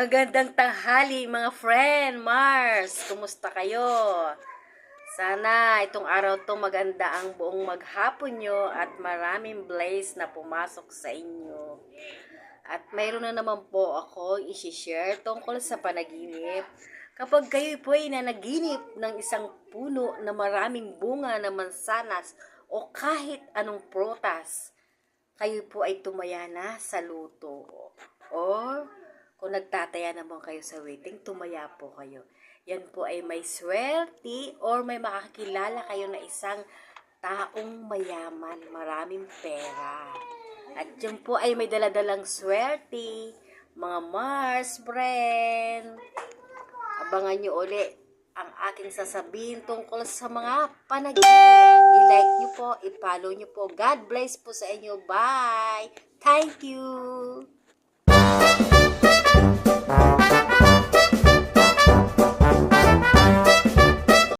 Magandang tanghali mga friend, Mars. Kumusta kayo? Sana itong araw to maganda ang buong maghapon nyo at maraming blaze na pumasok sa inyo. At mayroon na naman po ako isi-share tungkol sa panaginip. Kapag kayo po ay nanaginip ng isang puno na maraming bunga na mansanas o kahit anong prutas, kayo po ay tumaya na sa luto. Or kung nagtataya naman kayo sa waiting, tumaya po kayo. Yan po ay may swerte or may makakilala kayo na isang taong mayaman, maraming pera. At yun po ay may daladalang swerte, mga Mars friend. Abangan nyo uli ang aking sasabihin tungkol sa mga panaginip. I-like nyo po, i-follow nyo po. God bless po sa inyo. Bye! Thank you!